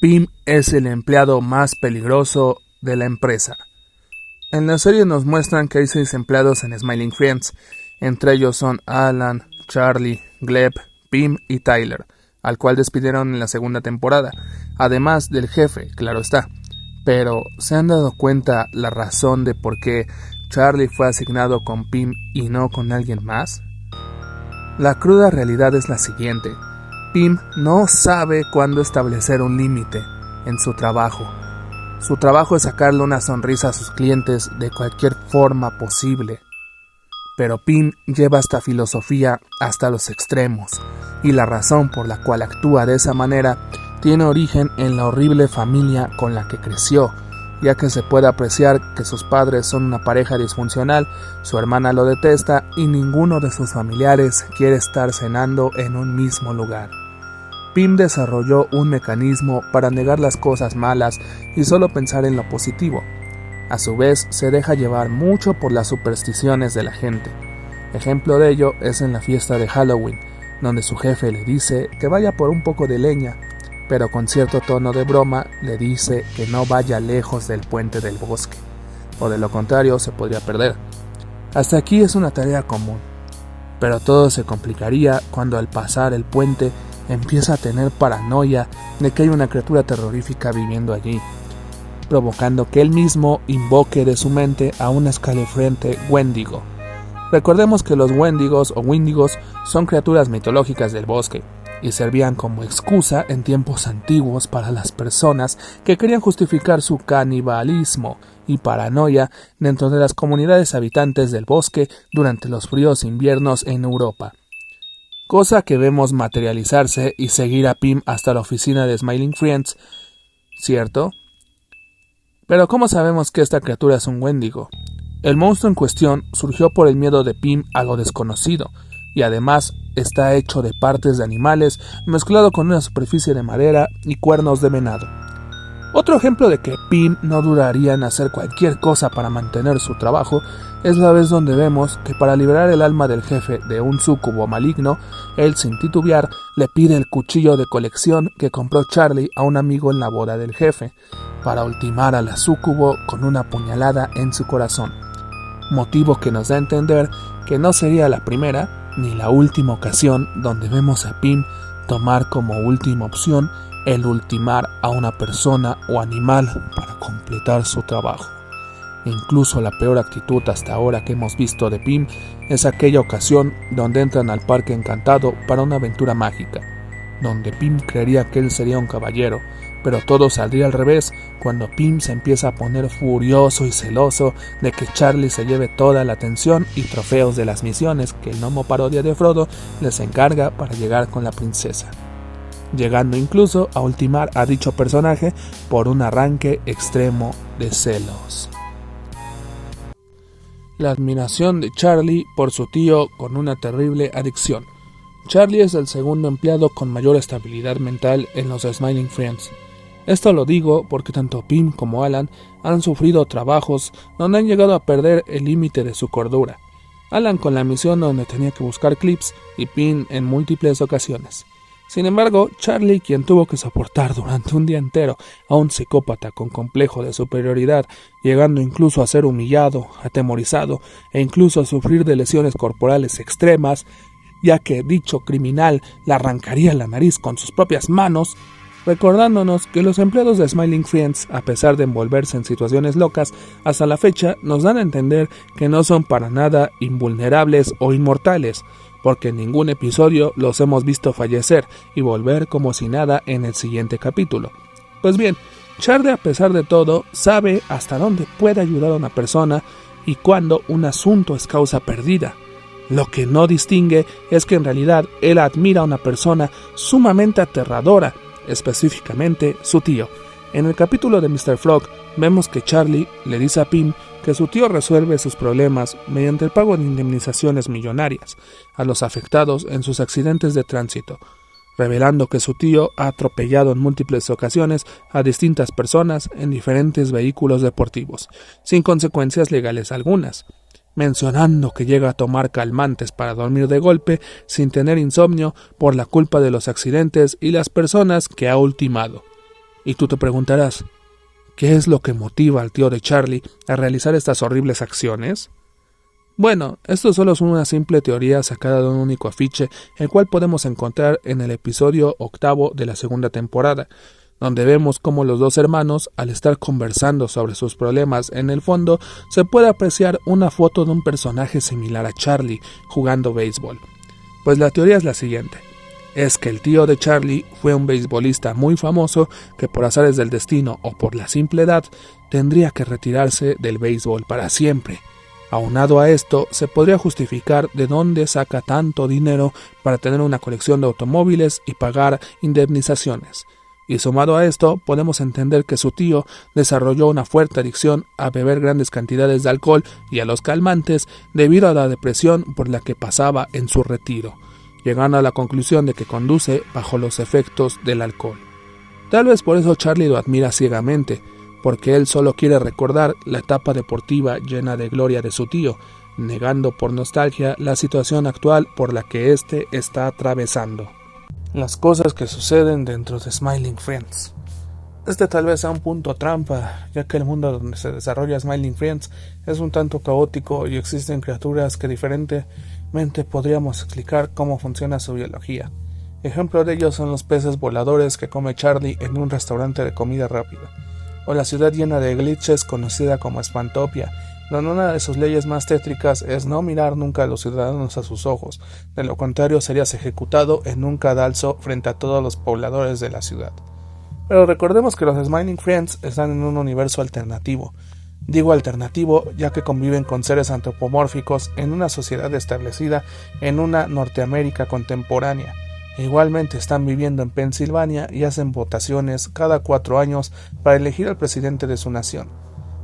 Pim es el empleado más peligroso de la empresa. En la serie nos muestran que hay 6 empleados en Smiling Friends. Entre ellos son Alan, Charlie, Gleb, Pim y Tyler, al cual despidieron en la segunda temporada, además del jefe, claro está. Pero, ¿se han dado cuenta la razón de por qué Charlie fue asignado con Pim y no con alguien más? La cruda realidad es la siguiente. Pim no sabe cuándo establecer un límite en su trabajo. Su trabajo es sacarle una sonrisa a sus clientes de cualquier forma posible. Pero Pim lleva esta filosofía hasta los extremos, y la razón por la cual actúa de esa manera tiene origen en la horrible familia con la que creció, ya que se puede apreciar que sus padres son una pareja disfuncional, su hermana lo detesta y ninguno de sus familiares quiere estar cenando en un mismo lugar. Pim desarrolló un mecanismo para negar las cosas malas y solo pensar en lo positivo. A su vez, se deja llevar mucho por las supersticiones de la gente. Ejemplo de ello es en la fiesta de Halloween, donde su jefe le dice que vaya por un poco de leña, pero con cierto tono de broma le dice que no vaya lejos del puente del bosque, o de lo contrario se podría perder. Hasta aquí es una tarea común, pero todo se complicaría cuando al pasar el puente empieza a tener paranoia de que hay una criatura terrorífica viviendo allí, provocando que él mismo invoque de su mente a un escalofriante Wendigo. Recordemos que los Wendigos o Wendigos son criaturas mitológicas del bosque y servían como excusa en tiempos antiguos para las personas que querían justificar su canibalismo y paranoia dentro de las comunidades habitantes del bosque durante los fríos inviernos en Europa. Cosa que vemos materializarse y seguir a Pim hasta la oficina de Smiling Friends, ¿cierto? Pero ¿cómo sabemos que esta criatura es un Wendigo? El monstruo en cuestión surgió por el miedo de Pim a lo desconocido, y además está hecho de partes de animales mezclado con una superficie de madera y cuernos de venado. Otro ejemplo de que Pim no dudaría en hacer cualquier cosa para mantener su trabajo es la vez donde vemos que para liberar el alma del jefe de un súcubo maligno, él sin titubear le pide el cuchillo de colección que compró Charlie a un amigo en la boda del jefe, para ultimar a la súcubo con una puñalada en su corazón, motivo que nos da a entender que no sería la primera ni la última ocasión donde vemos a Pim tomar como última opción el ultimar a una persona o animal para completar su trabajo. Incluso la peor actitud hasta ahora que hemos visto de Pim es aquella ocasión donde entran al parque encantado para una aventura mágica, donde Pim creería que él sería un caballero, pero todo saldría al revés cuando Pim se empieza a poner furioso y celoso de que Charlie se lleve toda la atención y trofeos de las misiones que el gnomo parodia de Frodo les encarga para llegar con la princesa, llegando incluso a ultimar a dicho personaje por un arranque extremo de celos. La admiración de Charlie por su tío con una terrible adicción. Charlie es el segundo empleado con mayor estabilidad mental en los Smiling Friends. Esto lo digo porque tanto Pim como Alan han sufrido trabajos donde han llegado a perder el límite de su cordura. Alan con la misión donde tenía que buscar clips y Pim en múltiples ocasiones. Sin embargo, Charlie, quien tuvo que soportar durante un día entero a un psicópata con complejo de superioridad, llegando incluso a ser humillado, atemorizado e incluso a sufrir de lesiones corporales extremas, ya que dicho criminal le arrancaría la nariz con sus propias manos, recordándonos que los empleados de Smiling Friends, a pesar de envolverse en situaciones locas, hasta la fecha nos dan a entender que no son para nada invulnerables o inmortales, porque en ningún episodio los hemos visto fallecer y volver como si nada en el siguiente capítulo. Pues bien, Charlie, a pesar de todo, sabe hasta dónde puede ayudar a una persona y cuándo un asunto es causa perdida. Lo que no distingue es que en realidad él admira a una persona sumamente aterradora, específicamente su tío. En el capítulo de Mr. Frog vemos que Charlie le dice a Pim que su tío resuelve sus problemas mediante el pago de indemnizaciones millonarias a los afectados en sus accidentes de tránsito, revelando que su tío ha atropellado en múltiples ocasiones a distintas personas en diferentes vehículos deportivos, sin consecuencias legales algunas, mencionando que llega a tomar calmantes para dormir de golpe sin tener insomnio por la culpa de los accidentes y las personas que ha ultimado. Y tú te preguntarás, ¿qué es lo que motiva al tío de Charlie a realizar estas horribles acciones? Bueno, esto solo es una simple teoría sacada de un único afiche, el cual podemos encontrar en el episodio 8 de la segunda temporada, donde vemos cómo los dos hermanos, al estar conversando sobre sus problemas, en el fondo se puede apreciar una foto de un personaje similar a Charlie jugando béisbol. Pues la teoría es la siguiente. Es que el tío de Charlie fue un beisbolista muy famoso que por azares del destino o por la simple edad tendría que retirarse del béisbol para siempre. Aunado a esto, se podría justificar de dónde saca tanto dinero para tener una colección de automóviles y pagar indemnizaciones. Y sumado a esto, podemos entender que su tío desarrolló una fuerte adicción a beber grandes cantidades de alcohol y a los calmantes debido a la depresión por la que pasaba en su retiro, llegando a la conclusión de que conduce bajo los efectos del alcohol. Tal vez por eso Charlie lo admira ciegamente, porque él solo quiere recordar la etapa deportiva llena de gloria de su tío, negando por nostalgia la situación actual por la que éste está atravesando. Las cosas que suceden dentro de Smiling Friends. Este tal vez sea un punto trampa, ya que el mundo donde se desarrolla Smiling Friends es un tanto caótico y existen criaturas que diferentemente podríamos explicar cómo funciona su biología. Ejemplo de ellos son los peces voladores que come Charlie en un restaurante de comida rápida, o la ciudad llena de glitches conocida como Espantopia, donde una de sus leyes más tétricas es no mirar nunca a los ciudadanos a sus ojos, de lo contrario serías ejecutado en un cadalso frente a todos los pobladores de la ciudad. Pero recordemos que los Smiling Friends están en un universo alternativo. Digo alternativo ya que conviven con seres antropomórficos en una sociedad establecida en una Norteamérica contemporánea. Igualmente están viviendo en Pensilvania y hacen votaciones cada 4 años para elegir al presidente de su nación.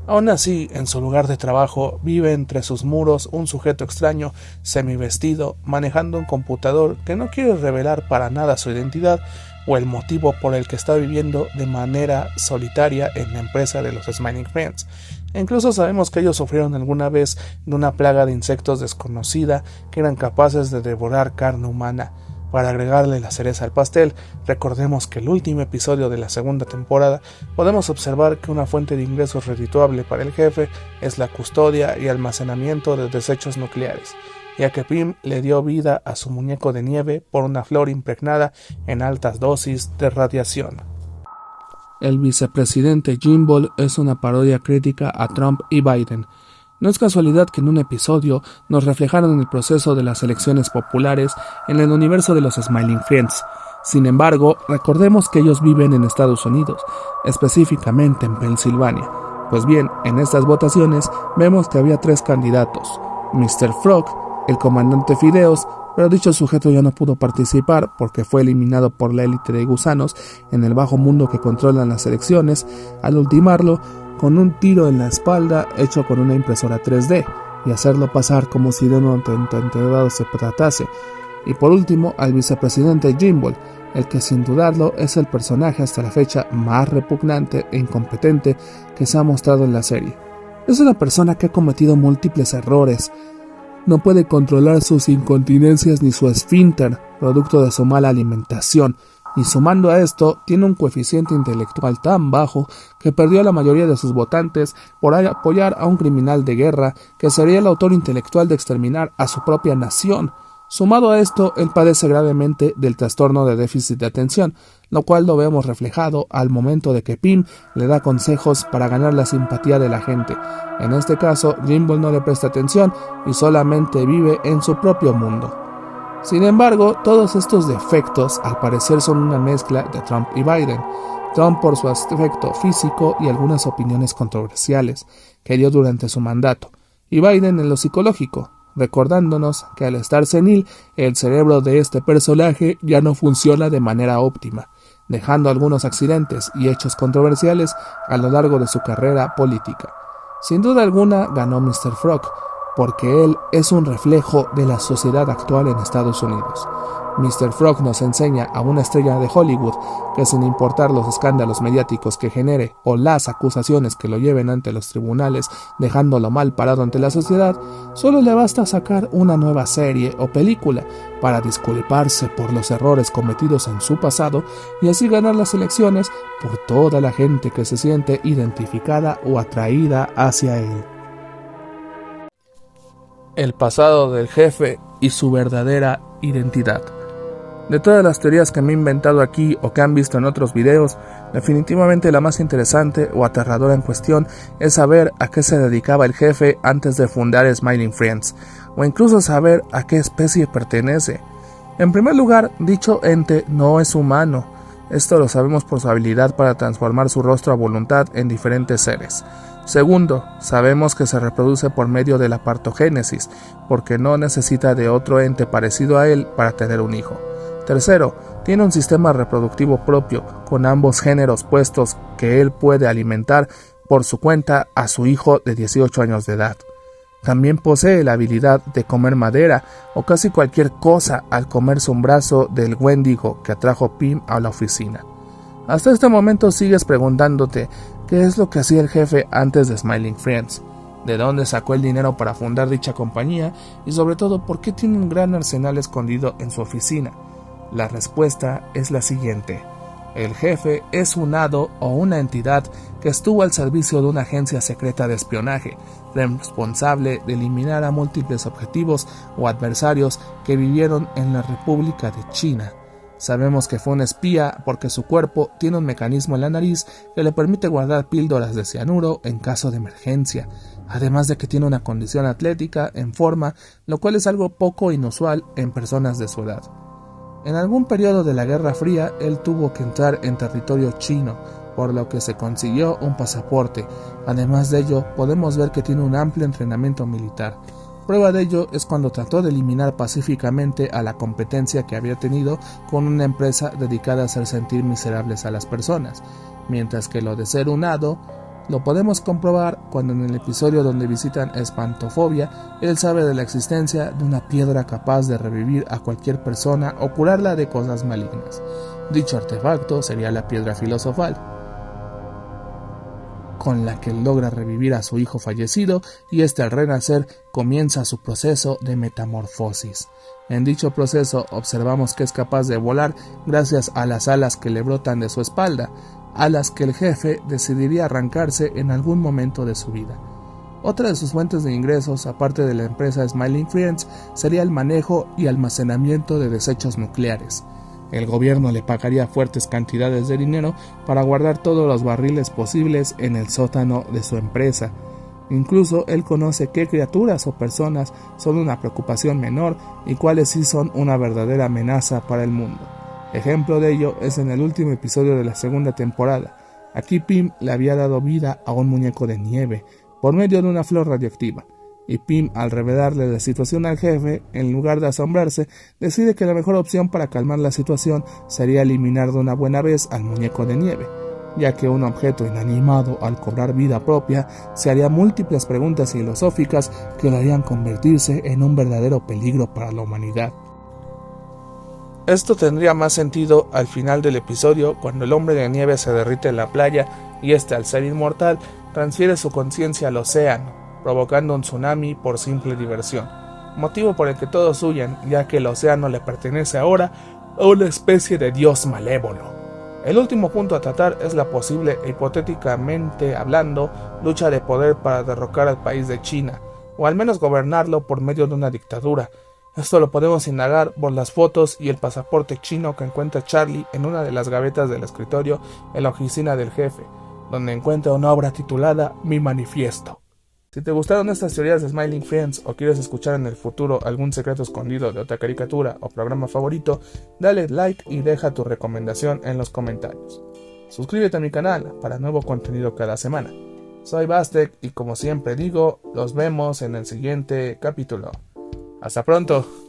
Aún así, en su lugar de trabajo vive entre sus muros un sujeto extraño, semivestido, manejando un computador que no quiere revelar para nada su identidad o el motivo por el que está viviendo de manera solitaria en la empresa de los Smiling Friends. E incluso sabemos que ellos sufrieron alguna vez de una plaga de insectos desconocida que eran capaces de devorar carne humana. Para agregarle la cereza al pastel, recordemos que el último episodio de la segunda temporada podemos observar que una fuente de ingresos redituable para el jefe es la custodia y almacenamiento de desechos nucleares, ya que Pim le dio vida a su muñeco de nieve por una flor impregnada en altas dosis de radiación. El vicepresidente Jimbo es una parodia crítica a Trump y Biden. No es casualidad que en un episodio nos reflejaron el proceso de las elecciones populares en el universo de los Smiling Friends. Sin embargo, recordemos que ellos viven en Estados Unidos, específicamente en Pensilvania. Pues bien, en estas votaciones vemos que había 3 candidatos: Mr. Frog, el comandante Fideos, pero dicho sujeto ya no pudo participar porque fue eliminado por la élite de gusanos en el bajo mundo que controlan las elecciones al ultimarlo con un tiro en la espalda hecho con una impresora 3D y hacerlo pasar como si de un atentado se tratase. Y por último, al vicepresidente Jimbo, el que sin dudarlo es el personaje hasta la fecha más repugnante e incompetente que se ha mostrado en la serie. Es una persona que ha cometido múltiples errores. No puede controlar sus incontinencias ni su esfínter, producto de su mala alimentación, y sumando a esto, tiene un coeficiente intelectual tan bajo que perdió a la mayoría de sus votantes por apoyar a un criminal de guerra que sería el autor intelectual de exterminar a su propia nación. Sumado a esto, él padece gravemente del trastorno de déficit de atención, lo cual lo vemos reflejado al momento de que Pim le da consejos para ganar la simpatía de la gente. En este caso, Jimbo no le presta atención y solamente vive en su propio mundo. Sin embargo, todos estos defectos al parecer son una mezcla de Trump y Biden. Trump por su aspecto físico y algunas opiniones controversiales que dio durante su mandato, y Biden en lo psicológico, recordándonos que al estar senil, el cerebro de este personaje ya no funciona de manera óptima, dejando algunos accidentes y hechos controversiales a lo largo de su carrera política. Sin duda alguna ganó Mr. Frog, porque él es un reflejo de la sociedad actual en Estados Unidos. Mr. Frog nos enseña a una estrella de Hollywood que, sin importar los escándalos mediáticos que genere o las acusaciones que lo lleven ante los tribunales dejándolo mal parado ante la sociedad, solo le basta sacar una nueva serie o película para disculparse por los errores cometidos en su pasado y así ganar las elecciones por toda la gente que se siente identificada o atraída hacia él. El pasado del jefe y su verdadera identidad. De todas las teorías que me he inventado aquí o que han visto en otros videos, definitivamente la más interesante o aterradora en cuestión es saber a qué se dedicaba el jefe antes de fundar Smiling Friends, o incluso saber a qué especie pertenece. En primer lugar, dicho ente no es humano. Esto lo sabemos por su habilidad para transformar su rostro a voluntad en diferentes seres. Segundo, sabemos que se reproduce por medio de la partogénesis, porque no necesita de otro ente parecido a él para tener un hijo. Tercero, tiene un sistema reproductivo propio, con ambos géneros puestos que él puede alimentar por su cuenta a su hijo de 18 años de edad. También posee la habilidad de comer madera o casi cualquier cosa al comerse un brazo del Wendigo que atrajo Pym a la oficina. Hasta este momento sigues preguntándote qué es lo que hacía el jefe antes de Smiling Friends, de dónde sacó el dinero para fundar dicha compañía y sobre todo por qué tiene un gran arsenal escondido en su oficina. La respuesta es la siguiente. El jefe es un hado o una entidad que estuvo al servicio de una agencia secreta de espionaje, responsable de eliminar a múltiples objetivos o adversarios que vivieron en la República de China. Sabemos que fue un espía porque su cuerpo tiene un mecanismo en la nariz que le permite guardar píldoras de cianuro en caso de emergencia, además de que tiene una condición atlética en forma, lo cual es algo poco inusual en personas de su edad. En algún periodo de la Guerra Fría, él tuvo que entrar en territorio chino, por lo que se consiguió un pasaporte. Además de ello, podemos ver que tiene un amplio entrenamiento militar. Prueba de ello es cuando trató de eliminar pacíficamente a la competencia que había tenido con una empresa dedicada a hacer sentir miserables a las personas, mientras que lo de ser un hado lo podemos comprobar cuando en el episodio donde visitan Espantofobia, él sabe de la existencia de una piedra capaz de revivir a cualquier persona o curarla de cosas malignas. Dicho artefacto sería la piedra filosofal, con la que logra revivir a su hijo fallecido y este al renacer comienza su proceso de metamorfosis. En dicho proceso observamos que es capaz de volar gracias a las alas que le brotan de su espalda, alas que el jefe decidiría arrancarse en algún momento de su vida. Otra de sus fuentes de ingresos, aparte de la empresa Smiling Friends, sería el manejo y almacenamiento de desechos nucleares. El gobierno le pagaría fuertes cantidades de dinero para guardar todos los barriles posibles en el sótano de su empresa. Incluso él conoce qué criaturas o personas son una preocupación menor y cuáles sí son una verdadera amenaza para el mundo. Ejemplo de ello es en el último episodio de la segunda temporada. Aquí Pym le había dado vida a un muñeco de nieve por medio de una flor radioactiva, y Pym, al revelarle la situación al jefe, en lugar de asombrarse, decide que la mejor opción para calmar la situación sería eliminar de una buena vez al muñeco de nieve, ya que un objeto inanimado al cobrar vida propia se haría múltiples preguntas filosóficas que lo harían convertirse en un verdadero peligro para la humanidad. Esto tendría más sentido al final del episodio, cuando el hombre de nieve se derrite en la playa y este, al ser inmortal, transfiere su conciencia al océano, provocando un tsunami por simple diversión, motivo por el que todos huyen, ya que el océano le pertenece ahora a una especie de dios malévolo. El último punto a tratar es la posible e hipotéticamente hablando lucha de poder para derrocar al país de China, o al menos gobernarlo por medio de una dictadura. Esto lo podemos indagar por las fotos y el pasaporte chino que encuentra Charlie en una de las gavetas del escritorio en la oficina del jefe, donde encuentra una obra titulada Mi Manifiesto. Si te gustaron estas teorías de Smiling Friends o quieres escuchar en el futuro algún secreto escondido de otra caricatura o programa favorito, dale like y deja tu recomendación en los comentarios. Suscríbete a mi canal para nuevo contenido cada semana. Soy Bastek y como siempre digo, los vemos en el siguiente capítulo. ¡Hasta pronto!